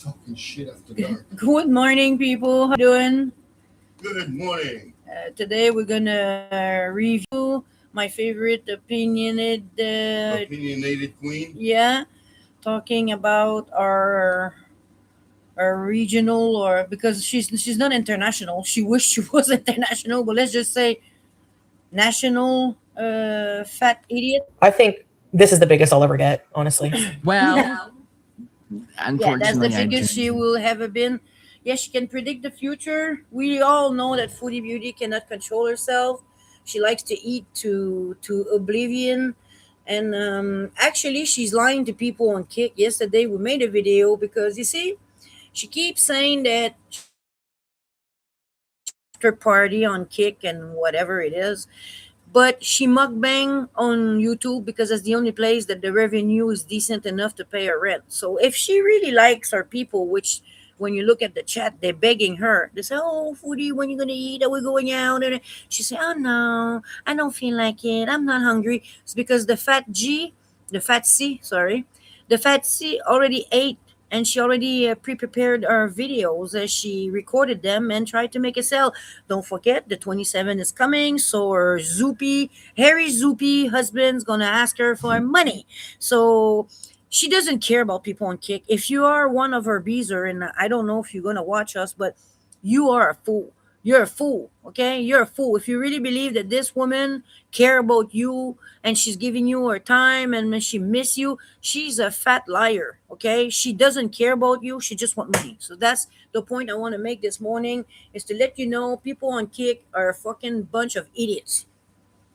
Talking shit after dark. Good morning, people. How you doing? Good morning. Today we're gonna review my favorite opinionated. Opinionated queen. Yeah, talking about our regional, or because she's not international. She wished she was international, but let's just say national. Fat idiot. I think this is the biggest I'll ever get, honestly. Well, Yeah, that's the unfortunately, I biggest she do. will ever been. Yes, she can predict the future. We all know that Foodie Beauty cannot control herself. She likes to eat to oblivion, and actually, she's lying to people on Kick. Yesterday, we made a video because you see, she keeps saying that after party on Kick and whatever it is, but she mukbang on YouTube because it's the only place that the revenue is decent enough to pay her rent. So if she really likes her people, which when you look at the chat, they're begging her. They say, "Oh, Foodie, when you gonna eat? Are we going out?" And she say, "Oh no, I don't feel like it. I'm not hungry." It's because the fat C, sorry, the fat C already ate. And she already pre-prepared her videos as she recorded them and tried to make a sale. Don't forget, the 27 is coming, so her Harry Zoopy husband's gonna ask her for money. So she doesn't care about people on Kick. If you are one of her beezer, and I don't know if you're gonna watch us, but you are a fool. You're a fool, okay? You're a fool. If you really believe that this woman care about you and she's giving you her time and she miss you, she's a fat liar, okay? She doesn't care about you. She just want money. So that's the point I want to make this morning, is to let you know people on Kick are a fucking bunch of idiots.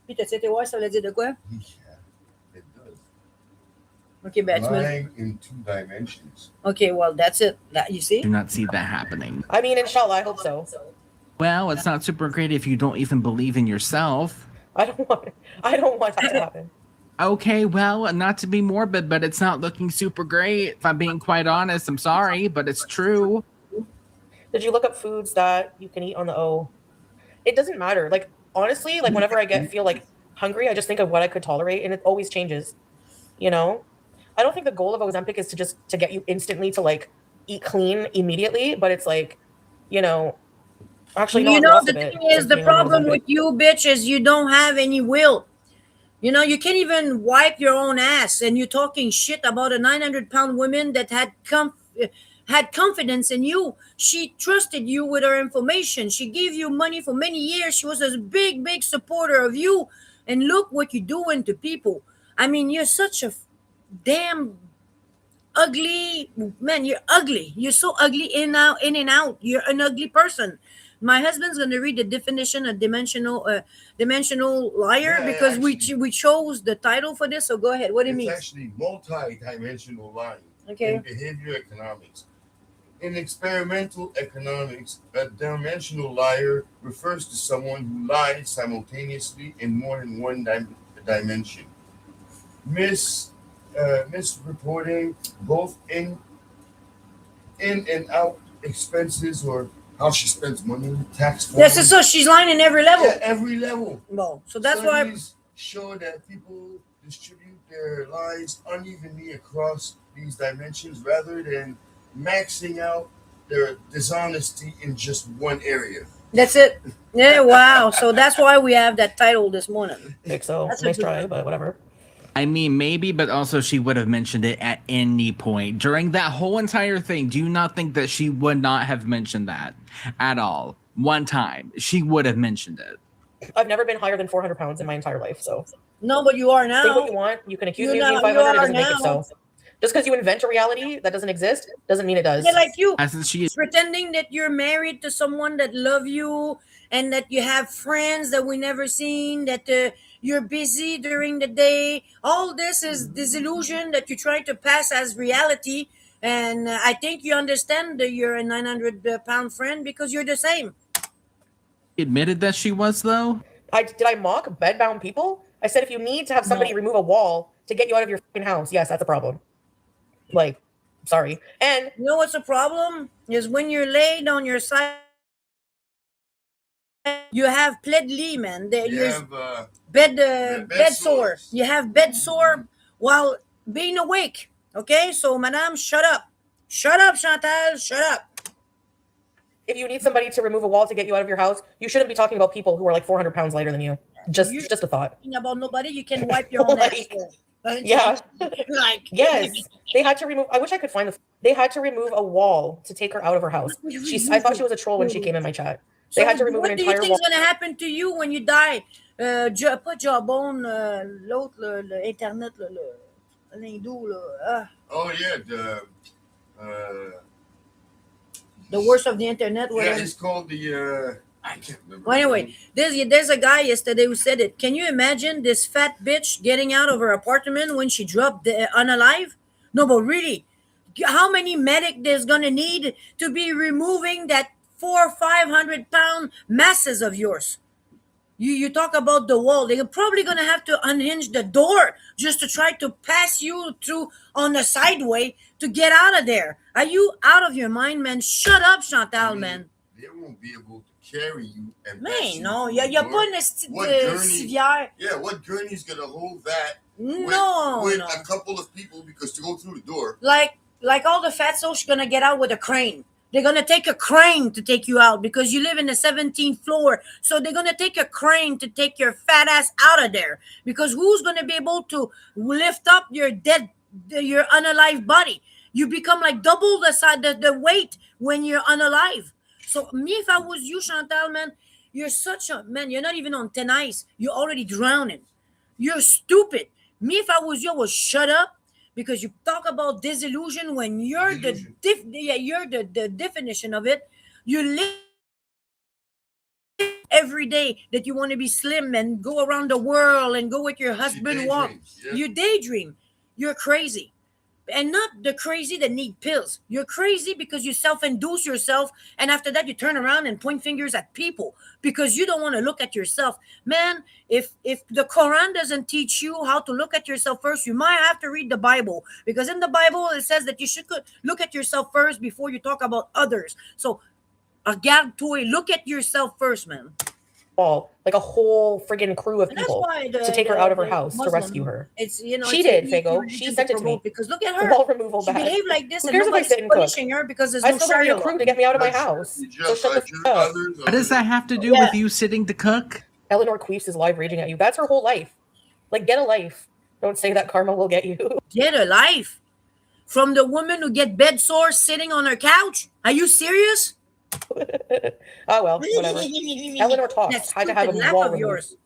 Puis t'as été voir, ça veut dire de quoi? Yeah, it does. Okay, Batman. Lying in two dimensions. Okay, well, that's it. You see? Do not see that happening. I mean, inshallah, I hope so. Well, it's not super great if you don't even believe in yourself. I don't want that to happen. Okay, well, not to be morbid, but it's not looking super great. If I'm being quite honest, I'm sorry, but it's true. Did you look up foods that you can eat on the O? It doesn't matter. Like, honestly, like whenever I feel like hungry, I just think of what I could tolerate, and it always changes. You know? I don't think the goal of Ozempic is to get you instantly to like eat clean immediately, but it's like, actually, no, You I'm know, lost the a bit thing is, since the being on problem Ozempic. with you, bitch, is you don't have any will. You can't even wipe your own ass, and you're talking shit about a 900-pound woman that had confidence in you. She trusted you with her information. She gave you money for many years. She was a big, big supporter of you. And look what you're doing to people. I mean, you're such a damn ugly man. You're ugly. You're so ugly in and out. You're an ugly person. My husband's going to read the definition of dimensional liar, Yeah, because actually. we chose the title for this. So go ahead. What do you It's mean? actually multi-dimensional lying Okay. in behavior economics. In experimental economics, a dimensional liar refers to someone who lies simultaneously in more than one dimension. Misreporting both in and out expenses, or how she spends money, tax Yes, forms. so she's lying in every level. Yeah, every level. No, so that's why. Studies show that people distribute their lies unevenly across these dimensions rather than maxing out their dishonesty in just one area. That's it. Yeah, wow. So that's why we have that title this morning. I think so. That's a Nice good try, one. but whatever. I mean, maybe, but also she would have mentioned it at any point during that whole entire thing. Do you not think that she would not have mentioned that at all? One time, she would have mentioned it. I've never been higher than 400 pounds in my entire life, so No, but you are think now. what you want. You can accuse You me of being know, 500. It you doesn't are make it now. so. Just because you invent a reality that doesn't exist doesn't mean it does. Yeah, like you. As she is Pretending that you're married to someone that love you, and that you have friends that we never seen, that you're busy during the day. All this is disillusion that you're trying to pass as reality. And I think you understand that you're a 900-pound friend, because you're the same. admitted that she was, though. Did I mock bedbound people? I said if you need to have somebody remove a wall to get you out of your fucking house, yes, that's a problem. Like, sorry. And You know what's the problem? Is when you're laid on your side, you have pled lee, man. You You're have bed sore. sores. You have bed sore while being awake. Okay, so madam, shut up. Shut up, Chantal. Shut up. If you need somebody to remove a wall to get you out of your house, you shouldn't be talking about people who are like 400 pounds lighter than you. Just a thought. Talking about nobody, you can wipe your own Like, asshole. Yeah. Like Yes. They had to remove. I wish I could find the. They had to remove a wall to take her out of her house. I thought she was a troll when she came in my chat. They had to remove what an do you entire think wall. is going to happen to you when you die? Pas Jawbone, l'autre, le Internet, l'hindou, là. Oh yeah, The worst of the Internet. yeah, Whatever. it's called the. I can't remember. Well, anyway, there's a guy yesterday who said it. Can you imagine this fat bitch getting out of her apartment when she dropped unalive? No, but really, how many medic there's gonna need to be removing that 400-500 pound masses of yours? You talk about the wall. They're probably gonna have to unhinge the door just to try to pass you through on the sideway to get out of there. Are you out of your mind, man? Shut up, Chantal, man. They won't be able to carry you and pass Man, you non, through il the n'y a door. pas une What gurney? civière. Yeah, what gurney's gonna hold that with, No, with no. a couple of people because to go through the door. Like all the fatsos gonna get out with a crane. They're gonna take a crane to take you out because you live in the 17th floor. So they're gonna take a crane to take your fat ass out of there. Because who's gonna be able to lift up your your unalive body? You become like double the weight when you're unalive. So me, if I was you, Chantal, man, you're such a man. You're not even on thin ice. You're already drowning. You're stupid. Me, if I was you, I would shut up because you talk about disillusion when you're Delusion. you're the definition of it. You live every day that you want to be slim and go around the world and go with your husband walk. daydreams, yeah. You daydream. You're crazy. And not the crazy that need pills. You're crazy because you self-induce yourself, and after that you turn around and point fingers at people because you don't want to look at yourself. Man, if the Quran doesn't teach you how to look at yourself first, you might have to read the Bible because in the Bible it says that you should look at yourself first before you talk about others. So, regarde toi, look at yourself first, man. Wall, like a whole friggin' crew of And that's people why to take her out of her the house to Muslim, rescue her. It's She it's did, an easy Fago. religion She to sent it to me. promote because look at The her. wall removal She bag. behaved like this Who and cares if I nobody's sit and cook? punishing her because there's I no still don't need a Sharia crew law. to get me out of my But house. you So just shut the judge fuck up. others. What does that have to do Yeah. with you sitting to cook? Eleanor Queefs is live raging at you. That's her whole life. Like, get a life. Don't say that karma will get you. Get a life from the woman who get bed sores sitting on her couch. Are you serious? Oh well, whatever. Eleanor talks. That Had to have stupid a laugh wall of removed. yours.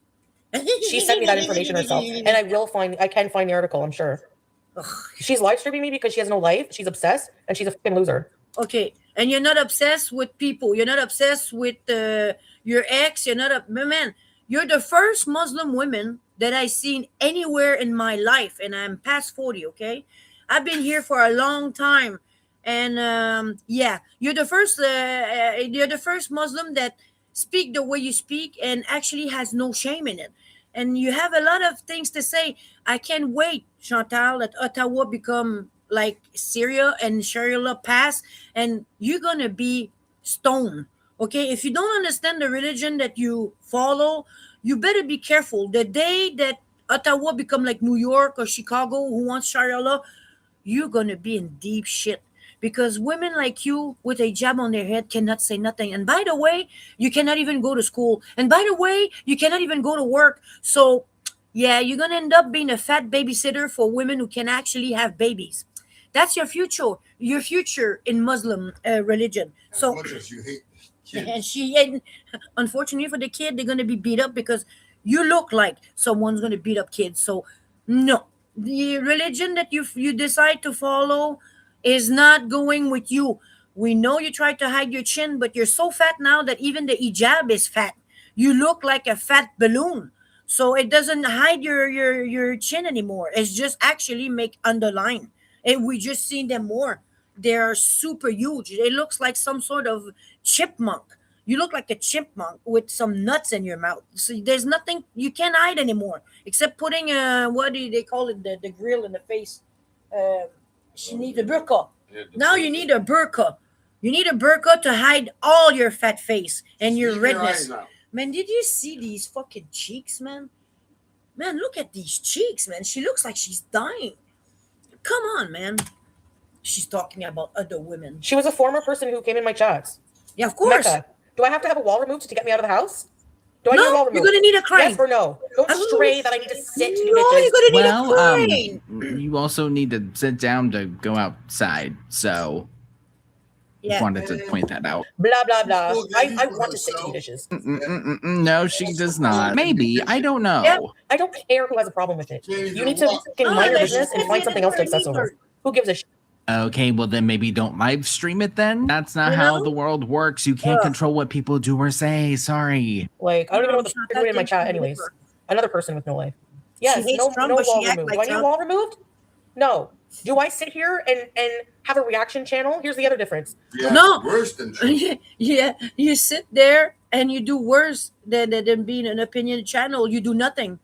She sent me that information herself, and I can find the article. I'm sure. Ugh. She's live streaming me because she has no life. She's obsessed, and she's a fucking loser. Okay, and you're not obsessed with people. You're not obsessed with your ex. You're not a man. You're the first Muslim woman that I seen anywhere in my life, and I'm past 40. Okay, I've been here for a long time, and yeah, you're the first. You're the first Muslim that speak the way you speak and actually has no shame in it. And you have a lot of things to say. I can't wait, Chantal, that Ottawa become like Syria and Sharia law pass, and you're gonna be stoned. Okay, if you don't understand the religion that you follow, you better be careful. The day that Ottawa become like New York or Chicago, who wants Sharia law, you're gonna be in deep shit because women like you with a jab on their head cannot say nothing. And by the way, you cannot even go to school. And by the way, you cannot even go to work. So, yeah, you're gonna end up being a fat babysitter for women who can actually have babies. That's your future. Your future in Muslim religion. As So, much as you hate and kids. and unfortunately for the kid, they're gonna be beat up because you look like someone's gonna beat up kids. So no, the religion that you decide to follow is not going with you. We know you try to hide your chin, but you're so fat now that even the hijab is fat. You look like a fat balloon. So it doesn't hide your chin anymore. It's just actually make underline. And we just seen them more. They are super huge. It looks like some sort of chipmunk. You look like a chipmunk with some nuts in your mouth. So there's nothing you can't hide anymore except putting what do they call it, the grill in the face. Uh, she needs a burqa. Yeah, Now you need a burqa. You need a burqa to hide all your fat face and your Keep redness. eyes out. Man, did you see these fucking cheeks, man? Man, look at these cheeks, man. She looks like she's dying. Come on, man. She's talking about other women. She was a former person who came in my chats. Yeah, of course. Mecca, do I have to have a wall removed to get me out of the house? Do I need a wall No, removed? you're gonna need a crane. Yes or no? Don't Oh, stray that I need to sit to do No, bitches. you're gonna need Well, a crane. you also need to sit down to go outside. So Yeah. wanted to point that out. Blah blah blah. Well, I you want to sit to do yourself. dishes. No, she does not. Maybe. I don't know. Yeah. I don't care who has a problem with it. Can't You even need to walk. fucking Oh, mind your that's business and just find something else to obsess over. either. Who gives a shit? Okay, well then maybe don't live stream it then. That's not You how know? the world works. You can't Ugh. control what people do or say. Sorry. Like, I don't even know what the Chantal fuck they're doing in my thinks chat she's anyways. over. Another person with no life. She Yes, hates no, Trump, no but she wall act removed. like Do I need a Trump. wall removed? No. Do I sit here and have a reaction channel? Here's the other difference. Yeah, No. worse than Trump. Yeah, you sit there and you do worse than being an opinion channel. You do nothing.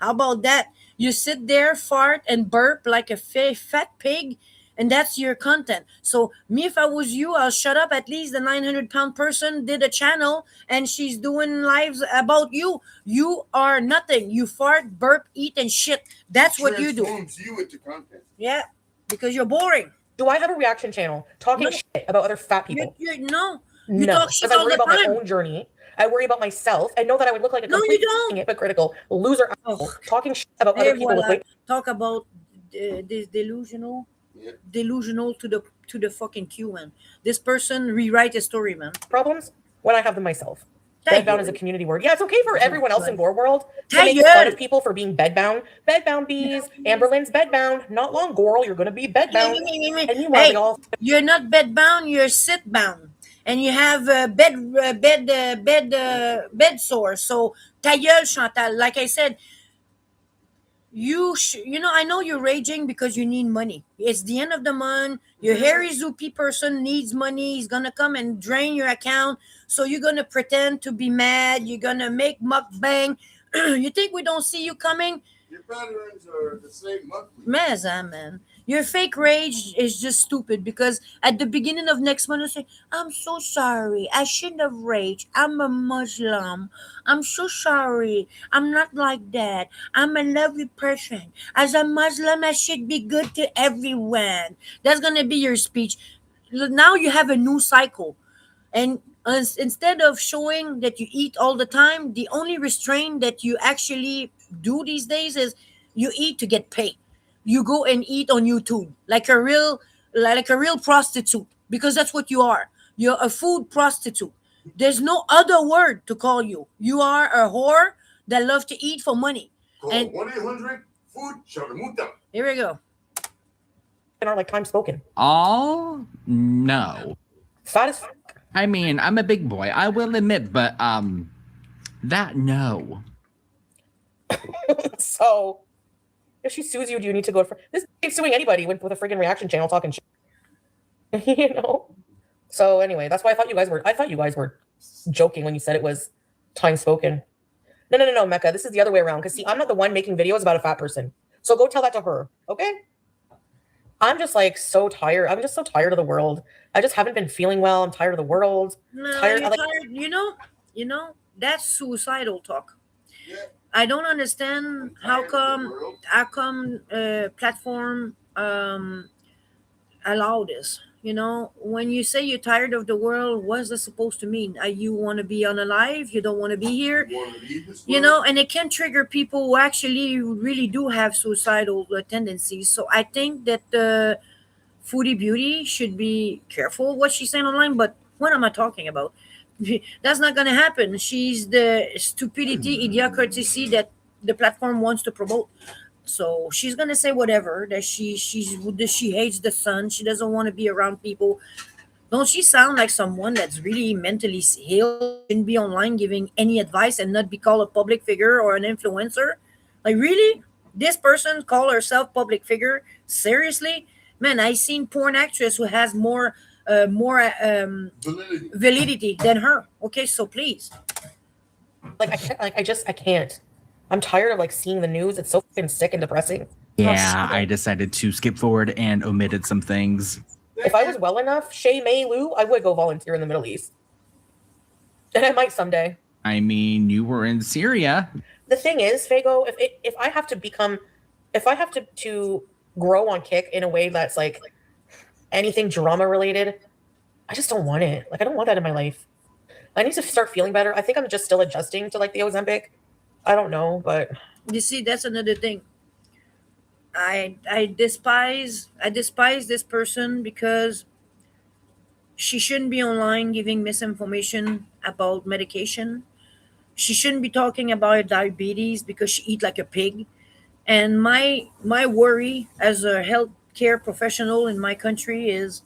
How about that? You sit there, fart, and burp like a fat pig, and that's your content. So me, if I was you, I'll shut up. At least the 900-pound person did a channel and she's doing lives about you. You are nothing. You fart, burp, eat, and shit. That's what you do. Transforms you into content. Yeah, because you're boring. Do I have a reaction channel talking No. shit about other fat people? No. You No, talk shit because I all worry the about my time. own journey. I worry about myself. I know that I would look like a No, you complete don't. hypocritical loser Oh. talking shit about Hey, other people with voila. weight. Talk about this delusional, Yeah. delusional to the fucking Q, man. This person rewrite a story, man. problems when I have them myself. Thank Bedbound you. is a community word. Yeah, it's okay for everyone else in Gore World to Thank make you. fun of people for being bedbound. Bedbound bees. Amberlynn's bedbound. Not long, Goral, you're going to be bedbound. And you Hey, they all you're not bed bound, you're sit bound, and you have bed sore. So ta gueule, Chantal. Like I said, you know, I know you're raging because you need money. It's the end of the month. Your hairy zoopy person needs money. He's gonna come and drain your account. So you're gonna pretend to be mad. You're gonna make mukbang. You think we don't see you coming? Your patterns are the same monthly. Man. Your fake rage is just stupid because at the beginning of next month, you say, I'm so sorry. I shouldn't have raged. I'm a Muslim. I'm so sorry. I'm not like that. I'm a lovely person. As a Muslim, I should be good to everyone. That's going to be your speech. Now you have a new cycle. And instead of showing that you eat all the time, the only restraint that you actually do these days is you eat to get paid. You go and eat on YouTube like a real prostitute, because that's what you are. You're a food prostitute. There's no other word to call you. You are a whore that love to eat for money. Call And- 1-800 food Charmuta. Here we go. are like time spoken. All no. Fat as fuck. I mean, I'm a big boy. I will admit, but that no. So if she sues you, do you need to go for this? Ain't suing anybody with a friggin' reaction channel talking shit. You know? So anyway, that's why I thought you guys were joking when you said it was time spoken. No, Mecca. This is the other way around. Because see, I'm not the one making videos about a fat person. So go tell that to her. Okay? I'm just like so tired. I'm just so tired of the world. I just haven't been feeling well. I'm tired of the world. No, Tired- you're I like- tired. You know, that's suicidal talk. Yeah. I don't understand how come platform allow this. You know, when you say you're tired of the world, what's that supposed to mean? You want to be unalive? You don't want to be here? You want to leave this You world? know, and it can trigger people who actually really do have suicidal tendencies. So I think that Foodie Beauty should be careful what she's saying online. But what am I talking about? That's not going to happen. She's the stupidity, idiocracy that the platform wants to promote. So she's gonna say whatever that she hates the sun. She doesn't want to be around people. Don't she sound like someone that's really mentally ill and be online giving any advice and not be called a public figure or an influencer? Like really, this person call herself public figure? Seriously, man, I seen porn actress who has more Validity. validity than her. Okay, so please. Like I can't. I'm tired of like seeing the news. It's so fucking sick and depressing. Yeah, shit. I decided to skip forward and omitted some things. If I was well enough, Shay May Lou, I would go volunteer in the Middle East. And I might someday. I mean, you were in Syria. The thing is, Fago, if I have to grow on Kick in a way that's like anything drama related. I just don't want it. Like I don't want that in my life. I need to start feeling better. I think I'm just still adjusting to like the Ozempic. I don't know, but You see, that's another thing. I despise this person because she shouldn't be online giving misinformation about medication. She shouldn't be talking about diabetes because she eat like a pig. And my worry as a healthcare professional in my country is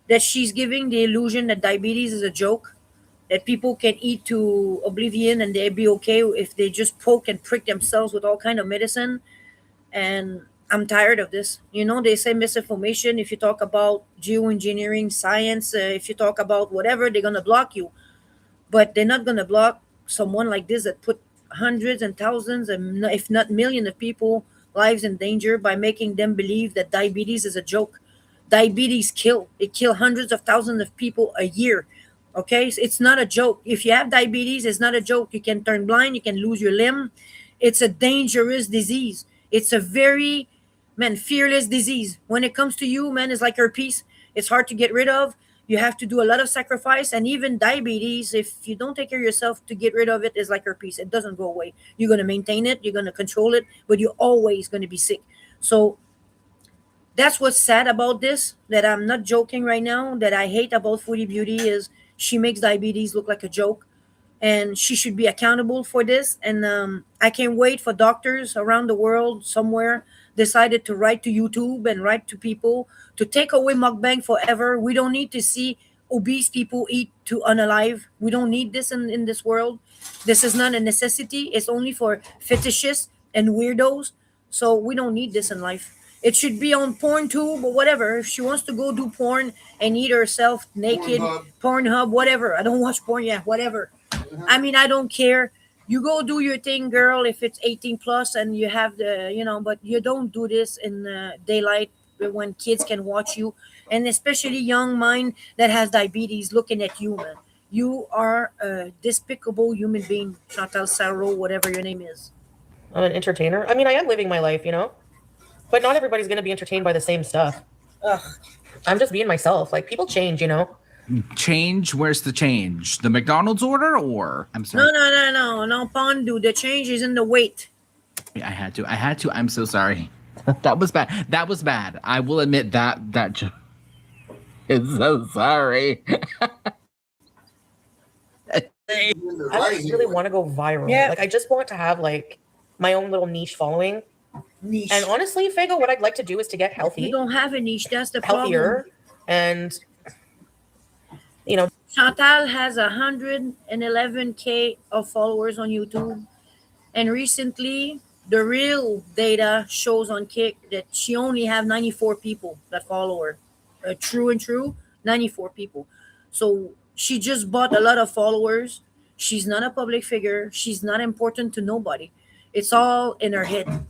that she's giving the illusion that diabetes is a joke, that people can eat to oblivion and they'd be okay if they just poke and prick themselves with all kind of medicine. And I'm tired of this. They say misinformation. If you talk about geoengineering science, if you talk about whatever, they're gonna block you. But they're not gonna block someone like this that put hundreds and thousands, and if not millions of people lives in danger by making them believe that diabetes is a joke. Diabetes kill. It kill hundreds of thousands of people a year. Okay, so it's not a joke. If you have diabetes, it's not a joke. You can turn blind. You can lose your limb. It's a dangerous disease. It's a very, man, fearless disease. When it comes to you, man, it's like herpes. It's hard to get rid of. You have to do a lot of sacrifice. And even diabetes, if you don't take care of yourself to get rid of it, is like herpes. It doesn't go away. You're going to maintain it. You're going to control it, but you're always going to be sick. So that's what's sad about this, that I'm not joking right now, that I hate about Foodie Beauty is she makes diabetes look like a joke, and she should be accountable for this. And I can't wait for doctors around the world somewhere decided to write to YouTube and write to people to take away mukbang forever. We don't need to see obese people eat to unalive. We don't need this in this world. This is not a necessity. It's only for fetishists and weirdos. So we don't need this in life. It should be on porn too, but whatever. If she wants to go do porn and eat herself naked, Pornhub, whatever. I don't watch porn, yeah, whatever. I mean, I don't care. You go do your thing, girl, if it's 18 plus and you have but you don't do this in daylight when kids can watch you. And especially young mind that has diabetes looking at you, man. You are a despicable human being, Chantal Sarro, whatever your name is. I'm an entertainer. I mean, I am living my life, but not everybody's going to be entertained by the same stuff. Ugh. I'm just being myself. Like people change. Change? Where's the change? The McDonald's order, or I'm sorry. No, Pondu. The change is in the weight. I had to. I'm so sorry. That was bad. I will admit that. It's so sorry. I just really want to go viral. Yeah. Like I just want to have like my own little niche following. Niche. And honestly, Fago, what I'd like to do is to get You healthy, don't have a niche. That's the problem. healthier, and Chantal has 111K of followers on YouTube, and recently the real data shows on Kick that she only have 94 people that follow her. True and true, 94 people. So she just bought a lot of followers. She's not a public figure. She's not important to nobody. It's all in her head.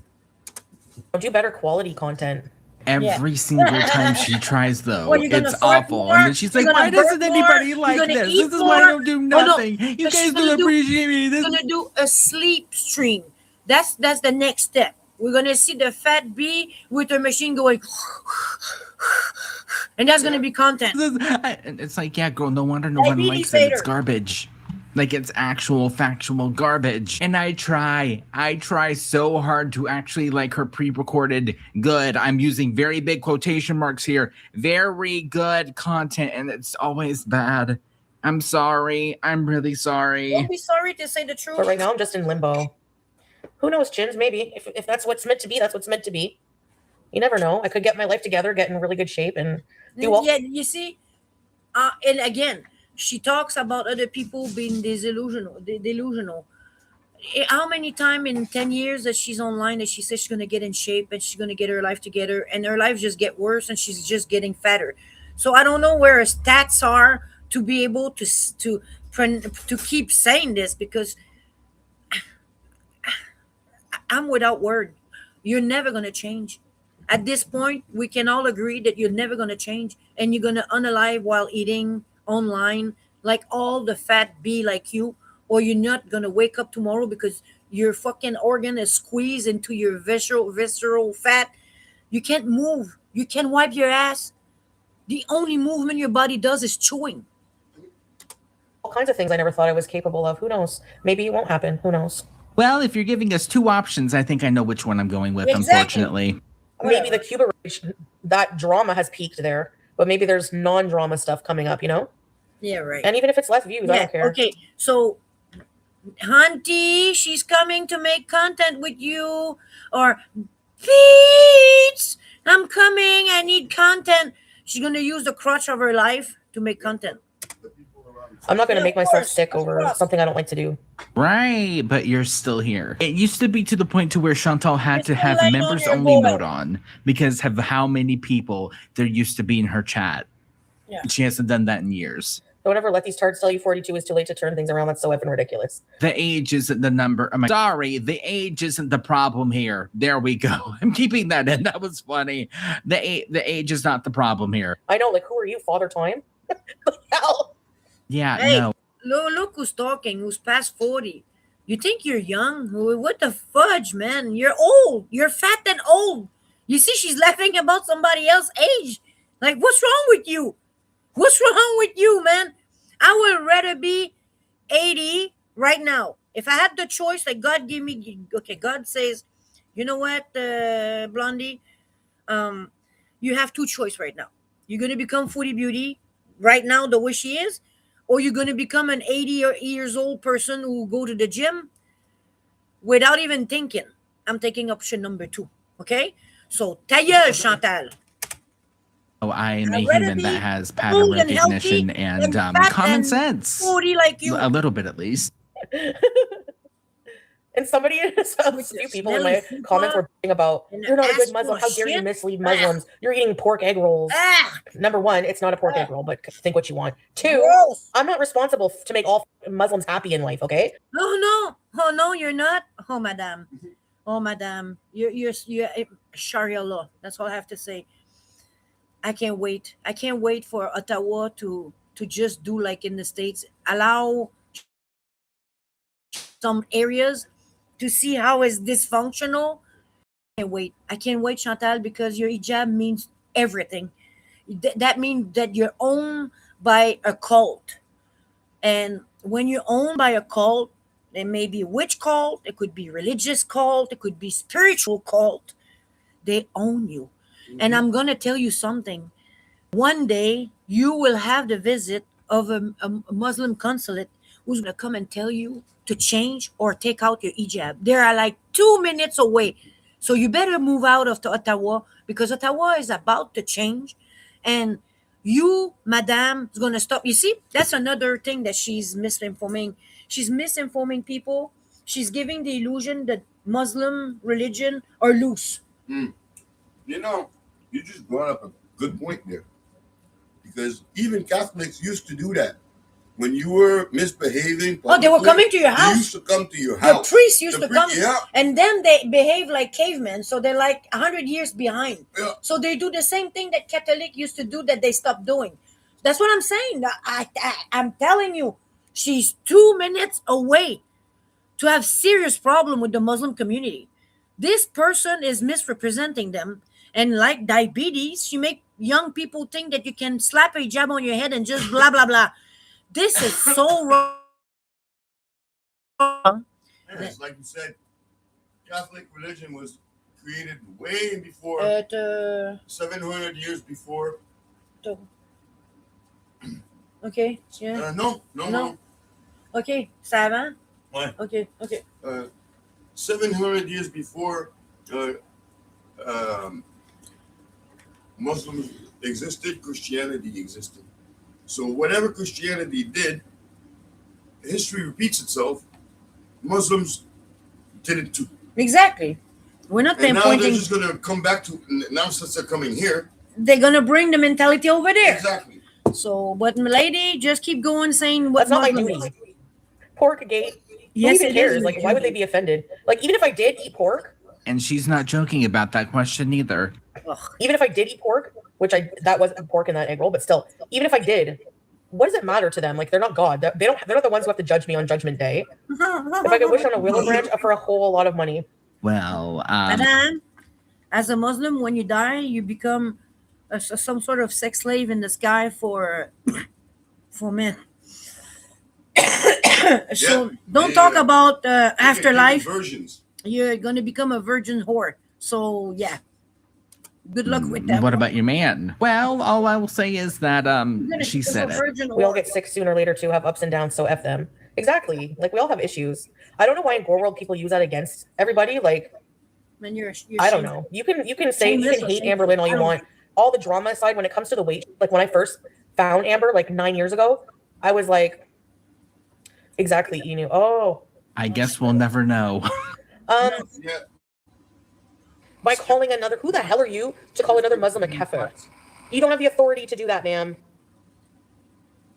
do better quality content. Every single time she tries, though, What, you're gonna it's fart awful. more? And then she's You're like, gonna why doesn't burp anybody more? like You're gonna this? eat This is why I more? don't do Oh, no. nothing. You But guys she's don't gonna do- appreciate me. We're This gonna do a sleep stream. That's the next step. We're gonna see the fat bee with her machine going, and that's gonna be content. It's like, yeah, girl, no wonder no one Diabetes likes it. It's hater. garbage. Like, it's actual factual garbage. And I try so hard to actually like her pre-recorded good. I'm using very big quotation marks here. Very good content, and it's always bad. I'm sorry. I'm really sorry. Don't be sorry to say the truth. But right now, I'm just in limbo. Who knows, Chins? Maybe if that's what's meant to be, that's what's meant to be. You never know. I could get my life together, get in really good shape, and do well. Yeah, you see, and again, she talks about other people being delusional. How many times in 10 years that she's online that she says she's gonna get in shape and she's gonna get her life together, and her life just get worse and she's just getting fatter. So I don't know where her stats are to be able to keep saying this, because I'm without word. You're never gonna change. At this point, we can all agree that you're never gonna change, and you're gonna unalive while eating online like all the fat be like you, or you're not gonna wake up tomorrow because your fucking organ is squeezed into your visceral fat. You can't move. You can't wipe your ass. The only movement your body does is chewing. All kinds of things I never thought I was capable of. Who knows? Maybe it won't happen. Who knows? Well, if you're giving us two options, I think I know which one I'm going with, Exactly. unfortunately. Maybe Whatever. the Cuba rage, that drama has peaked there, but maybe there's non-drama stuff coming up, you know? Yeah, right. And even if it's less views, I Yeah, don't care. okay. So Hunty, she's coming to make content with you. Or Pete, I'm coming. I need content. She's gonna use the crutch of her life to make content. The people around. I'm not going to Yeah, make of myself course, sick of over course. something I don't like to do. Right, but you're still here. It used to be to the point to where Chantal had to You're have still laying on members your only boy. mode on because of how many people there used to be in her chat. Yeah. She hasn't done that in years. Don't ever let these tards tell you 42 is too late to turn things around. That's so effing ridiculous. The age isn't the number. Sorry, the age isn't the problem here. There we go. I'm keeping that in. That was funny. The age is not the problem here. I know, like, who are you, Father Time? The hell? Yeah, Hey. no. Look who's talking, who's past 40. You think you're young? What the fudge, man? You're old. You're fat and old. You see, she's laughing about somebody else's age. Like, what's wrong with you? What's wrong with you, man? I would rather be 80 right now. If I had the choice, like God gave me, okay, God says, you know what, Blondie, you have two choice right now. You're gonna become Foodie Beauty right now, the way she is, or you're gonna become an 80 years old person who go to the gym without even thinking. I'm taking option number 2. Okay, so ta gueule, Chantal. Oh, I am a I'd rather human be that has pattern old and recognition healthy and than fat common and sense. 40 like you. A little bit, at least. And somebody, a With few your people in my smelly comments were bitching about, and you're not a good ass Muslim. full How of dare you shit. mislead Muslims? You're eating pork egg rolls. Ah, Number one, it's not a pork egg roll, but think what you want. 2, gross. I'm not responsible to make all Muslims happy in life, okay? Oh no, you're not. Oh, madam. Oh, madam. You're Sharia law. That's all I have to say. I can't wait. I can't wait for Ottawa to just do like in the States. Allow some areas to see how is dysfunctional. I can't wait, Chantal, because your hijab means everything. That means that you're owned by a cult. And when you're owned by a cult, there may be a witch cult, it could be religious cult, it could be spiritual cult. They own you. And I'm going to tell you something. One day you will have the visit of a Muslim consulate who's going to come and tell you to change or take out your hijab. They are like 2 minutes away. So you better move out of Ottawa, because Ottawa is about to change. And you, madame, is going to stop. You see, that's another thing that she's misinforming. She's misinforming people. She's giving the illusion that Muslim religion are loose. You know, you just brought up a good point there. Because even Catholics used to do that. When you were misbehaving, Oh, they were publicly, coming to your they house. used to come to your The house. priests used The to come, yeah, and then they behave like cavemen, so they're like 100 years behind. yeah. So they do the same thing that Catholic used to do that they stopped doing. That's what I'm saying. I'm telling you, she's 2 minutes away to have serious problem with the Muslim community. This person is misrepresenting them, and like diabetes, she make young people think that you can slap a jab on your head and just blah blah blah. This is so wrong. Yeah, it's like you said, Catholic religion was created way before, 700 years before. OK, yeah. No. OK, ça avant? Ouais. OK. 700 years before Muslims existed, Christianity existed. So whatever Christianity did, history repeats itself. Muslims did it too. Exactly. We're not And now they're pinpointing. just going to come back to, now since they're coming here. They're going to bring the mentality over there. Exactly. So, but lady, just keep going saying what That's not my Muslim duty. is. Pork gate. Yes, Who it even cares? is. Like, why would they be offended? Like, even if I did eat pork, And she's not joking about that question either. even if I did eat pork, which that wasn't pork in that egg roll, but still, even if I did, what does it matter to them? Like, they're not God. They're not the ones who have to judge me on Judgment Day. If I could wish on a willow branch for a whole lot of money, Well, Madame, as a Muslim, when you die, you become some sort of sex slave in the sky for men. So don't they, talk uh, about They get afterlife. different versions. You're gonna become a virgin whore. So yeah, good luck with that. What one. about your man? Well, all I will say is that You're gonna she become said a it. virgin We all whore. get sick sooner or later too, have ups and downs, so F them. Exactly. Like we all have issues. I don't know why in Gore World people use that against everybody. Like Man, you're I don't shameful. know. You can say you Shameless can or hate shameful? Amber Lynn all I you don't want. All the drama aside, when it comes to the weight, like when I first found Amber like 9 years ago, I was like, exactly, Enu. Oh, I guess we'll never know. um, Yeah. by calling another, who the hell are you to call another Muslim a kafir? You don't have the authority to do that, ma'am.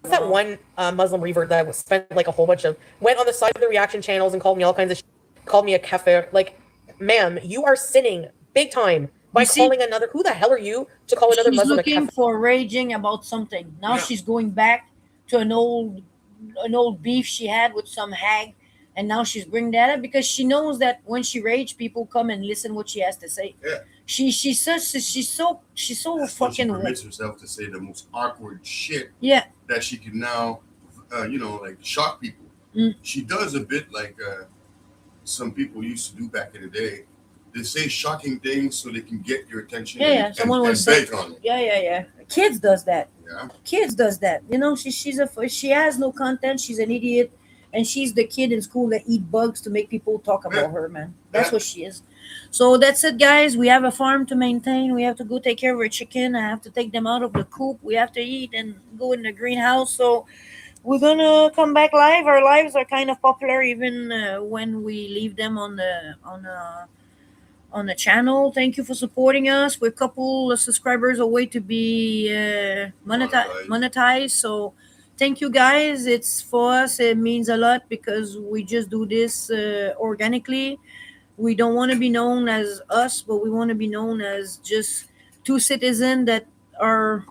What's that one Muslim revert that spent like a whole bunch of went on the side of the reaction channels and called me all kinds of shit, called me a kafir? Like, ma'am, you are sinning big time by You see? calling another. Who the hell are you to call another She's Muslim a looking kafir? for raging about something. Now Yeah. she's going back to an old beef she had with some hag, and now she's bringing that up because she knows that when she rage, people come and listen what she has to say. Yeah. She's so That's when she fucking permits herself to say the most awkward shit yeah. that she can now, like shock people. Mm. She does a bit like some people used to do back in the day. They say shocking things so they can get your attention. Yeah, yeah. And, Someone and was saying, beg on it. yeah. Kids does that. Yeah. Kids does that. You know, she has no content. She's an idiot, and she's the kid in school that eat bugs to make people talk about Yeah. her. Man, that's Yeah. what she is. So that's it, guys. We have a farm to maintain. We have to go take care of our chicken. I have to take them out of the coop. We have to eat and go in the greenhouse. So we're gonna come back live. Our lives are kind of popular even when we leave them on the channel. Thank you for supporting us. We're a couple of subscribers away to be monetized. So thank you guys. It's for us. It means a lot because we just do this organically. We don't want to be known as us, but we want to be known as just two citizens that are,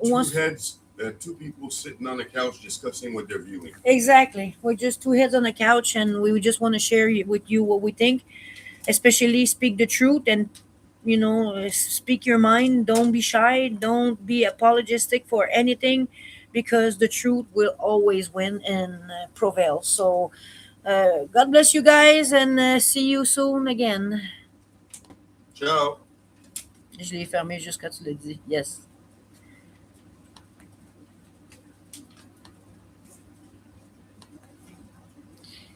wants Two people sitting on the couch discussing what they're viewing. exactly. We're just two heads on the couch, and we just want to share with you what we think. Especially speak the truth and speak your mind. Don't be shy. Don't be apologetic for anything, because the truth will always win and prevail. So, God bless you guys, and see you soon again. Ciao. Je l'ai fermé jusqu'à tu le dis. Yes.